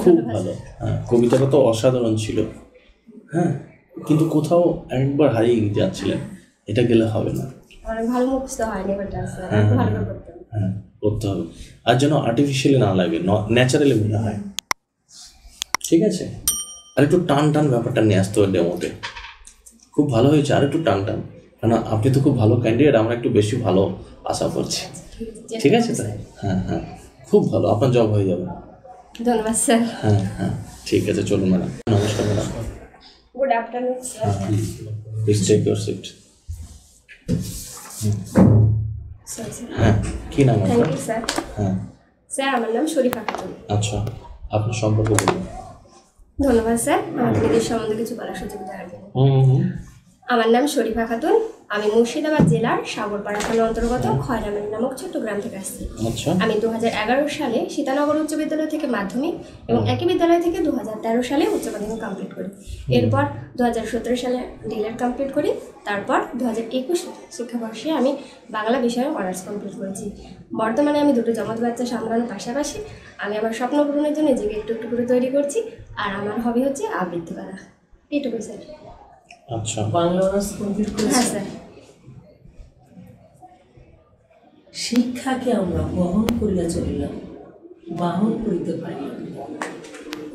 খুব ভালো। হ্যাঁ, কবিতাটা তো অসাধারণ ছিল। হ্যাঁ, কিন্তু কোথাও একবার হারিয়ে যাচ্ছিলেন, এটা গেলে হবে না। ভালো মুখস্থ হয়নি, হ্যাঁ, করতে হবে, আর যেন আর্টিফিশিয়ালি না লাগে, ন্যাচারালি মনে হয়। ঠিক আছে, আর একটু টান টান ব্যাপারটা নিয়ে আসতে হবে ডেমোতে। খুব ভালো হয়েছে, আর একটু টান টান, কারণ আপনি তো খুব ভালো ক্যান্ডিডেট, আমরা একটু বেশি ভালো আশা করছি। ঠিক আছে তো? হ্যাঁ হ্যাঁ, খুব ভালো, আপনার জব হয়ে যাবে। ধন্যবাদ স্যার। হ্যাঁ হ্যাঁ, ঠিক আছে, চলুন ম্যাডাম। নমস্কার madam. Good afternoon sir. Please take your seat. হ্যাঁ, কী নাম থ্যাংক আপনার? You sir. হ্যাঁ স্যার, আমার নাম শরীফা খাতুন। আচ্ছা, আপনার সম্পর্কে বলুন। ধন্যবাদ স্যার আমাকে নিজের সম্বন্ধে কিছু বলার সুযোগ দেওয়ার জন্য। আমার নাম শরীফা খাতুন, আমি মুর্শিদাবাদ জেলার সাগরপাড়া থানার অন্তর্গত খয়রামারি নামক ছোট্ট গ্রাম থেকে আসছি। আমি 2011 সালে সীতানগর উচ্চ বিদ্যালয় থেকে মাধ্যমিক এবং একই বিদ্যালয় থেকে 2013 সালে উচ্চ মাধ্যমিক কমপ্লিট করি। এরপর 2017 সালে ডিএলএড কমপ্লিট করি। তারপর 2021 শিক্ষাবর্ষে আমি বাংলা বিষয়ে অনার্স কমপ্লিট করেছি। বর্তমানে আমি দুটো জমজ বাচ্চা সামলানোর পাশাপাশি আমি আমার স্বপ্ন পূরণের জন্য নিজেকে একটু একটু করে তৈরি করছি, আর আমার হবি হচ্ছে আবৃত্তি করা। এইটুকুই স্যার। আচ্ছা, বাংলা অনার্স কমপ্লিট করেছি। হ্যাঁ স্যার। শিক্ষাকে আমরা বহন করিয়া চলিলাম, বাহন করিতে পারিলাম,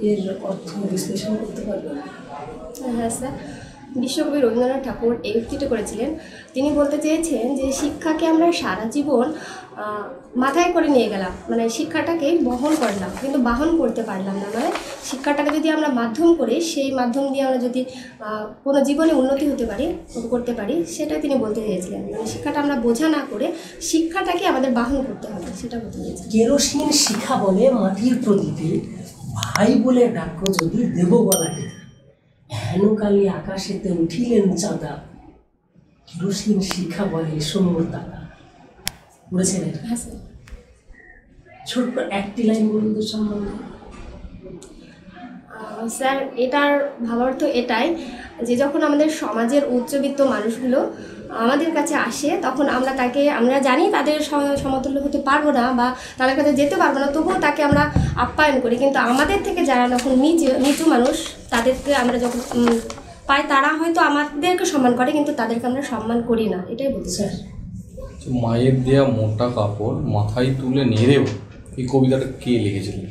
এর অর্থ বিশ্লেষণ করতে পারবেন? হ্যাঁ স্যার, বিশ্বকবি রবীন্দ্রনাথ ঠাকুর এই উক্তিটি করেছিলেন। তিনি বলতে চেয়েছেন যে শিক্ষাকে আমরা সারা জীবন মাথায় করে নিয়ে গেলাম, মানে শিক্ষাটাকে বহন করলাম কিন্তু বাহন করতে পারলাম না। মানে শিক্ষাটাকে যদি আমরা মাধ্যম করে সেই মাধ্যম দিয়ে আমরা যদি কোনো জীবনে উন্নতি করতে পারি, সেটাই তিনি বলতে চেয়েছিলেন। মানে শিক্ষাটা আমরা বোঝা না করে শিক্ষাটাকে আমাদের বাহন করতে হবে, সেটা বলতে চেয়েছিলেন। কেরোসিন শিখা বলে মাটির প্রদীপে, ভাই বলে ডাক্য যদি দেব গলাকে, হেনকালে আকাশেতে উঠিলেন চাঁদা, কেরোসিন শিখা বলে সোমর দাদা। বলেছেন এটা? হ্যাঁ স্যার। ছোট্ট একটি লাইন বলুন তো সম্বন্ধে। স্যার, এটার ভাবার্থ এটাই যে যখন আমাদের সমাজের উচ্চবিত্ত মানুষগুলো আমাদের কাছে আসে, তখন আমরা জানি তাদের সমতুল্য হতে পারবো না বা তাদের কাছে যেতে পারবো না, তবুও তাকে আমরা আপ্যায়ন করি। কিন্তু আমাদের থেকে যারা যখন নিচু মানুষ, তাদেরকে আমরা যখন পাই, তারা হয়তো আমাদেরকে সম্মান করে কিন্তু তাদেরকে আমরা সম্মান করি না। এটাই বলতে স্যার। মায়ের দেয়া মোটা কাপড় মাথায় তুলে নেড়েও, এই কবিতাটা কে লিখেছিলেন?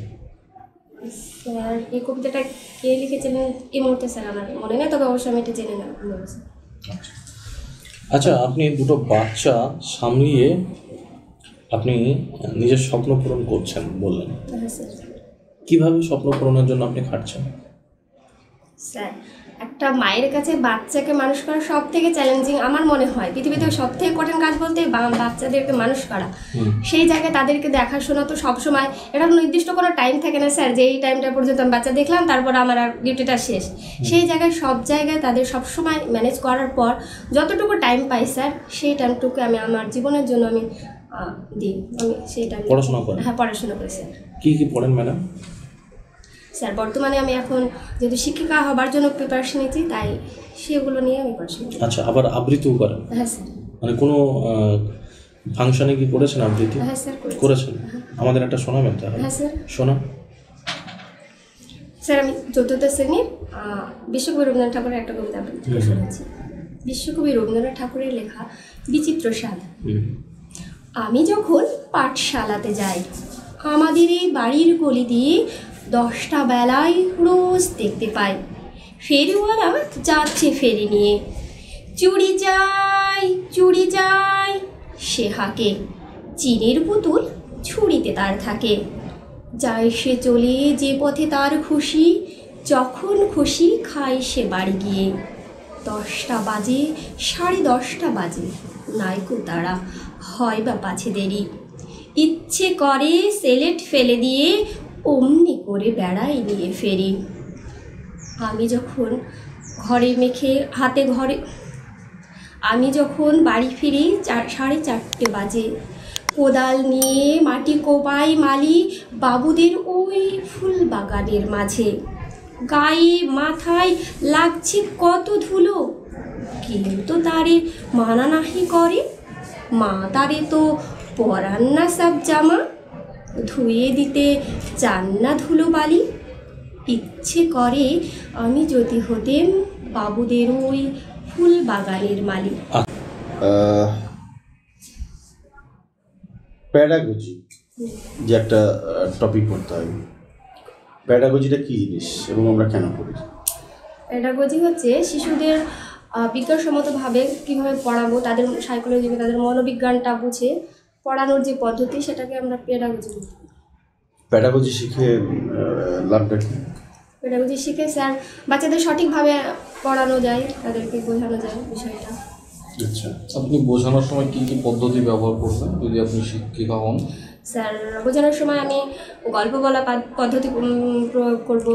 স্যার, এই কবিতাটা কে লিখেছিলেন এই মুহূর্তে স্যার আমার মনে নেই, তবে অবশ্যই আমি এটা জেনে নেব। আচ্ছা, আপনি দুটো বাচ্চা সামলিয়ে আপনি নিজের স্বপ্ন পূরণ করছেন বললেন। হ্যাঁ স্যার। কীভাবে স্বপ্ন পূরণের জন্য আপনি খাটছেন? স্যার, একটা মায়ের কাছে বাচ্চাকে মানুষ করা সব থেকে চ্যালেঞ্জিং আমার মনে হয়। পৃথিবীতে সব থেকে কঠিন কাজ বলতে বাচ্চাদেরকে মানুষ করা। সেই জায়গায় তাদেরকে দেখাশোনা তো সবসময়, এটা নির্দিষ্ট কোনো টাইম থাকে না স্যার যে এই টাইমটা পর্যন্ত আমি বাচ্চা দেখলাম, তারপর আমার আর ডিউটিটা শেষ। সেই জায়গায় সব জায়গায় তাদের সবসময় ম্যানেজ করার পর যতটুকু টাইম পাই স্যার, সেই টাইমটুকু আমি আমার জীবনের জন্য আমি দিই। আমি সেই টাইম পড়াশোনা করেন? হ্যাঁ, পড়াশোনা করি স্যার। কী কী পড়েন ম্যাডাম? স্যার, বর্তমানে আমি এখন যেহেতু শিক্ষিকা হবার জন্য প্রিপারেশন নিচ্ছি, তাই সেগুলো নিয়ে আমি পড়াশোনা করি। আচ্ছা, আবার আবৃত্তিও করেন? হ্যাঁ স্যার। মানে কোনো ফাংশনে কি করেছেন আবৃত্তি? হ্যাঁ স্যার, করেছেন। আমাদের একটা শোনাবেন তাহলে? হ্যাঁ স্যার। শোনান স্যার, আমি 4th শ্রেণীর বিশ্বকবি রবীন্দ্রনাথ ঠাকুরের একটা কবিতা আবৃত্তি করে শোনাচ্ছি। বিশ্বকবি রবীন্দ্রনাথ ঠাকুরের লেখা বিচিত্র স্বাদ। আমি যখন পাঠশালাতে যাই, আমাদের এই বাড়ির গলি দিয়ে 10টা বেলায় রোজ দেখতে পাই ফেরিওয়ালা যাচ্ছে ফেরি নিয়ে। চুড়ি যাই সে হাঁকে, চিনির বোতল ছুরিতে তার থাকে। যায় সে চলে যে পথে তার খুশি, যখন খুশি খায় সে বাড়ি গিয়ে। 10টা বাজে, 10:30 বাজে, নাইকো তারা হয় বা পাছে দেরি। ইচ্ছে করে সেলেট ফেলে দিয়ে অমনি করে বেড়াই নিয়ে ফেরি। আমি যখন বাড়ি ফিরি 4:30 বাজে, কোদাল নিয়ে মাটি কোপাই মালি বাবুদের ওই ফুল বাগানের মাঝে। গায়ে মাথায় লাগছে কত ধুলো, কেউ তো তারে মানা নাহি করে। মা তারে তো পরান না সব জামা, ধুয়ে দিতে চান না ধুলো বালি। ইচ্ছে করে আমি যদি হতেম বাবুদের ওই ফুল বাগানের মালিক। প্যাডাগজি যে একটা টপিক পড়তে হবে, প্যাডাগজিটা কী জিনিস এবং আমরা কেন পড়ি? প্যাডাগজি হচ্ছে শিশুদের বিজ্ঞানসম্মতভাবে কীভাবে পড়াবো, তাদের সাইকোলজি, তাদের মনোবিজ্ঞানটা বুঝে পড়ানোর যে পদ্ধতি, সেটাকে আমরা প্যাডাগজি বলি। প্যাডাগজি শিখে লাভটা কি? প্যাডাগজি শিখে স্যার বাচ্চাদের সঠিকভাবে পড়ানো যায়, তাদেরকে বোঝানো যায় বিষয়টা। আচ্ছা, আপনি বোঝানোর সময় কী কী পদ্ধতি ব্যবহার করবেন যদি আপনি শিক্ষিকা হন? স্যার বোঝানোর সময় আমি গল্প বলা পদ্ধতি প্রয়োগ করব,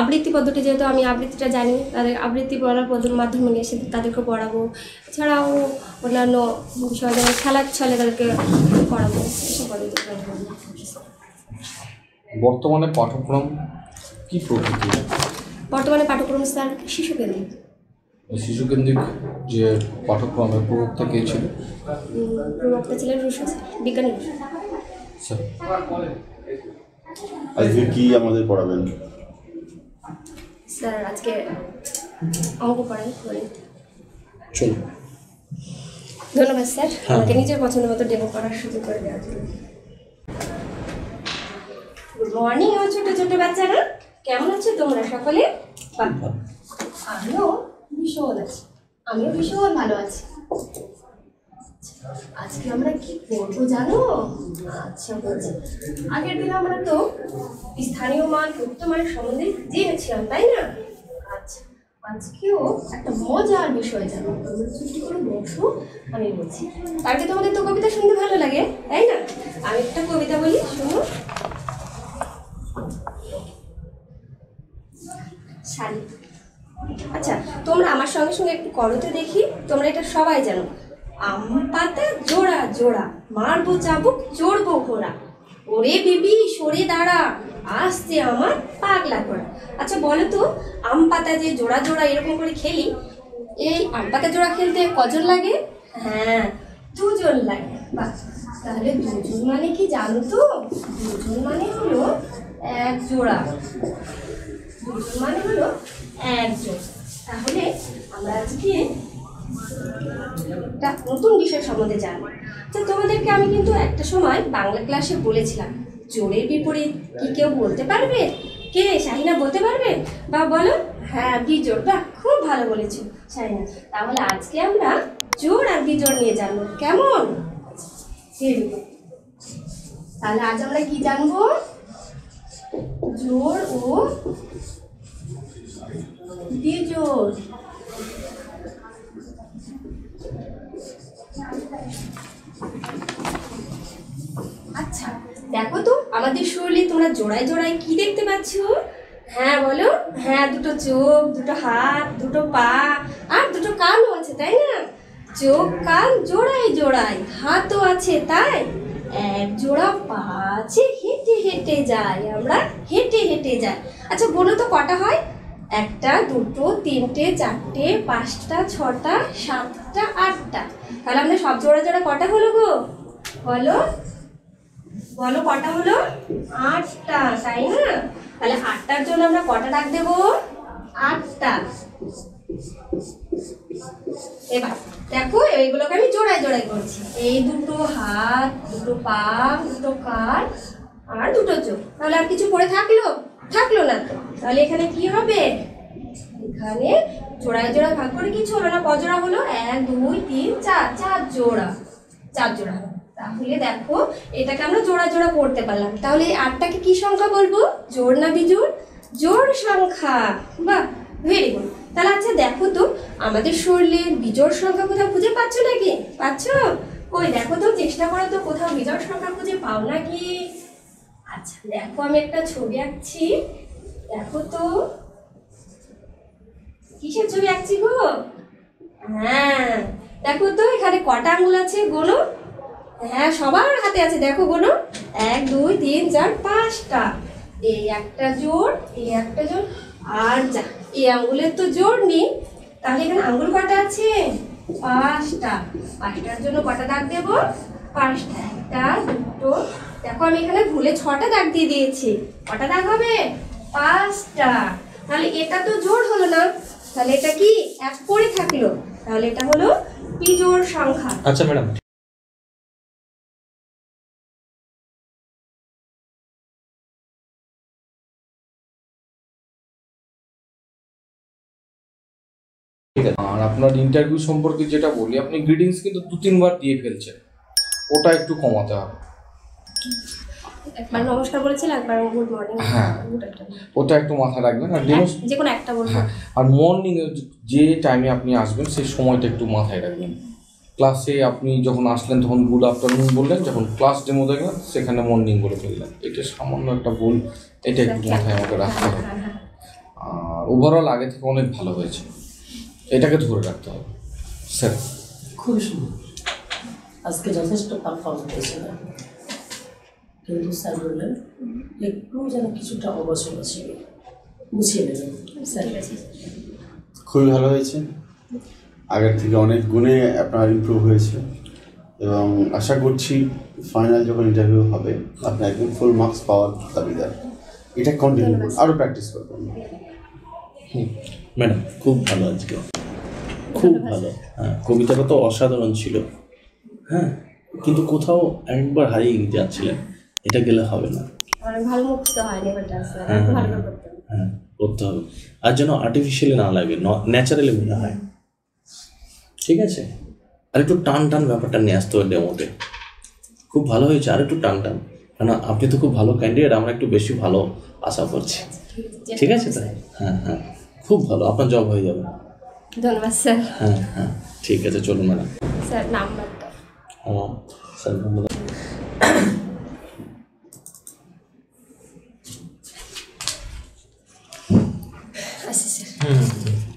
আবৃত্তি পদ্ধতি, যেহেতু আমি আবৃত্তিটা জানি, তাদের আবৃত্তি বলার পদ্ধতির মাধ্যমে নিয়ে এসে তাদেরকে পড়াবো। এছাড়াও অন্যান্য বিষয় যেমন খেলার ছলে তাদেরকে পড়াবো, এসব পদ্ধতি প্রয়োগ করব। বর্তমানে পাঠ্যক্রম কী প্রকৃতি? বর্তমানে পাঠ্যক্রম স্যার শিশুকেন্দ্রিক। শিশুকেন্দ্রিক যে পাঠ্যক্রমের প্রবক্তা কে ছিল? প্রবক্তা ছিলেন রুশো স্যার, বিজ্ঞানী রুশো। স্যার, আজকে কি আমাদের পড়াবেন? স্যার আজকে অঙ্ক পড়াই বলে। চলো। ধন্যবাদ স্যার আমাকে নিজের পছন্দ মতো ডেমো করার সুযোগ করে দেওয়ার জন্য। গুড মর্নিং আমার ছোট ছোট বাচ্চারা, কেমন আছো তোমরা সকলে? আমিও ভীষণ ভালো আছি। আজকে আমরা কি করবো জানো? আচ্ছা বলছি, আগের দিন আমরা তো স্থানীয় মান, প্রকৃত মানের সম্বন্ধে জেনেছিলাম, তাই না? আচ্ছা, আজকেও একটা মজার বিষয় জানো, তোমরা ছুটি করে বসো, আমি বলছি। কালকে তোমাদের তো কবিতা শুনতে ভালো লাগে, তাই না? আমি একটা কবিতা বলি, শোনো। শাড়ি। আচ্ছা, তোমরা আমার সঙ্গে সঙ্গে একটু করো তো দেখি। তোমরা এটা সবাই জানো, আম পাতা জোড়া জোড়া, মারবো চাবুক চড়বো ঘোড়া, ওরে বেবি সরে দাঁড়া, আসছে আমার পাগলা ঘোড়া। আচ্ছা বলো তো, আম পাতা যে জোড়া জোড়া এরকম করে খেলি, এই আম পাতা জোড়া খেলতে কজন লাগে? হ্যাঁ, দুজন লাগে। বাহ, তাহলে দুজন মানে কি জানো তো? দুজন মানে হলো এক জোড়া, দুজন মানে হলো একজন। তাহলে আমরা আজকে একটা নতুন বিষয় সম্বন্ধে জানবো। তো তোমাদেরকে আমি কিন্তু একটা সময় বাংলা ক্লাসে বলেছিলাম, জোড়ের বিপরীত কি কেউ বলতে পারবে? কে? শাহিনা বলতে পারবে? বা বলো। হ্যাঁ, বিজোড়। বাহ, খুব ভালো বলেছো শাহিনা। তাহলে আজকে আমরা জোড় আর বিজোড় নিয়ে জানবো, কেমন? তাহলে আজ আমরা কি জানবো? জোড় ও বিজোড়। আচ্ছা দেখো তো আমাদের শরীরে তোমরা জোড়ায় জোড়ায় কি দেখতে পাচ্ছ? হ্যাঁ বলো। হ্যাঁ, দুটো চোখ, দুটো হাত, দুটো পা আর দুটো কানও আছে, তাই না? চোখ কান জোড়ায় জোড়ায়, হাতও আছে, তাই এক জোড়া পা আছে, হেঁটে হেঁটে যাই আমরা, হেঁটে হেঁটে যাই। আচ্ছা বলো তো কটা হয়? একটা, দুটো, তিনটে, চারটে, পাঁচটা, ছটা, সাতটা, আটটা। তাহলে আমরা সব জোড়া জোড়া কটা হলো গো? বলো বলো কটা হলো? আটটা, তাই না? তাহলে আটটার জন্য আমরা কটা ডাক দেবো? আটটা। এবার দেখো, এইগুলোকে আমি জোড়ায় জোড়ায় করছি। এই দুটো হাত, দুটো পা, দুটো কান আর দুটো চোখ। তাহলে আর কিছু পড়ে থাকলো? থাকলো না তো। তাহলে এখানে কি হবে? এখানে জোড়ায় জোড়ায় ভাগ করে কিছু হলো না। কজোড়া হলো? 1 2 3 4, 4 জোড়া, 4 জোড়া। তাহলে দেখো, এটাকে আমরা জোড়া জোড়া পড়তে পারলাম। তাহলে এই আটটাকে কি সংখ্যা বলবো? জোড় না বিজোড়? জোড় সংখ্যা। বাহ, ভেরি গুড। তাহলে আচ্ছা দেখো তো, আমাদের শরীরে বিজোড় সংখ্যা কোথাও খুঁজে পাচ্ছ নাকি? পাচ্ছ? কই দেখো তো, চেষ্টা করো তো, কোথাও বিজোড় সংখ্যা খুঁজে পাও নাকি? আচ্ছা দেখো, আমি একটা ছবি আঁকছি, দেখো তো। কিসের ছবি আঁকছি গো? হ্যাঁ দেখো তো, এখানে কটা আঙ্গুল আছে গোনো? হ্যাঁ, সবার হাতে আছে, দেখো গোনো। 1 2 3 4 5টা। এই একটা জোড়, এই একটা জোড়, আর যা এই আঙ্গুলের তো জোড় নেই। তাহলে এখানে আঙ্গুল কটা আছে? 5টা। 5টার জন্য কটা দাগ দেবো? 5টা। একটা, দুটো, দেখো আমি এখানে ভুলে 6টা দাগ দিয়ে দিয়েছি। কটা দাগ হবে? 5টা। তাহলে এটা তো জোড় হলো না, তাহলে এটা কি এক পড়ে থাকলো, তাহলে এটা হলো বিজোড় সংখ্যা। আচ্ছা ম্যাডাম, ঠিক আছে। আর আপনার ইন্টারভিউ সম্পর্কে যেটা বলি, আপনি গ্রিটিংস কিন্তু 2-3 বার দিয়ে ফেলছেন, ওটা একটু কমাতে হবে। একবার নমস্কার বলেছিল, একবার গুড মর্নিং। হ্যাঁ, ওটা একটু মাথায় রাখবেন। আর যে কোনো একটা বলবো। হ্যাঁ, আর মর্নিং যে টাইমে আপনি আসবেন সেই সময়টা একটু মাথায় রাখবেন। ক্লাসে আপনি যখন আসলেন তখন গুড আফটারনুন বললেন, যখন ক্লাস ডেমো দেখলেন সেখানে মর্নিং বলে ফেললেন, এটা সামান্য একটা ভুল, এটা একটু মাথায় আমাকে রাখতে হবে। আর ওভারঅল আগে থেকে অনেক ভালো হয়েছে, এটাকে ধরে রাখতে হবে স্যার। খুবই সুন্দর, আজকে যথেষ্ট পারফর্ম হয়েছিল, কিন্তু স্যার বললেন একটু যেন কিছুটা অবসর ছিল, বুঝিয়ে নেবেন স্যার। খুবই ভালো হয়েছে, আগের থেকে অনেক গুণে আপনার ইমপ্রুভ হয়েছে, এবং আশা করছি ফাইনাল যখন ইন্টারভিউ হবে আপনি একদম ফুল মার্কস পাওয়ার দাবিদার। এটা কন্টিনিউ করুন, আরও প্র্যাকটিস করবেন। ম্যাডাম খুব ভালো, আজকে খুব ভালো। হ্যাঁ, কবিতাটা তো অসাধারণ ছিল। হ্যাঁ, কিন্তু কোথাও একবার হারিয়ে যাচ্ছিলেন, এটা গেলে হবে না। আমার ভালো মুখস্থ হয়নি, ওটা স্যার হ্যাঁ, ভালো করে করতে হবে। হ্যাঁ, করতে হবে, আর যেন আর্টিফিশিয়ালি না লাগে, ন্যাচারালি মনে হয়। ঠিক আছে, আর একটু টান টান ব্যাপারটা নিয়ে আসতে হবে ডেমোতে। খুব ভালো হয়েছে, আর একটু টান টান, কারণ আপনি তো খুব ভালো ক্যান্ডিডেট, আমরা একটু বেশি ভালো আশা করছি। ঠিক আছে তো? হ্যাঁ হ্যাঁ, খুব ভালো, আপনার জব হয়ে যাবে। ধন্যবাদ স্যার। হ্যাঁ হ্যাঁ, ঠিক আছে, চলুন ম্যাডাম। স্যার নাম্বারটা। ও স্যার, আচ্ছা স্যার।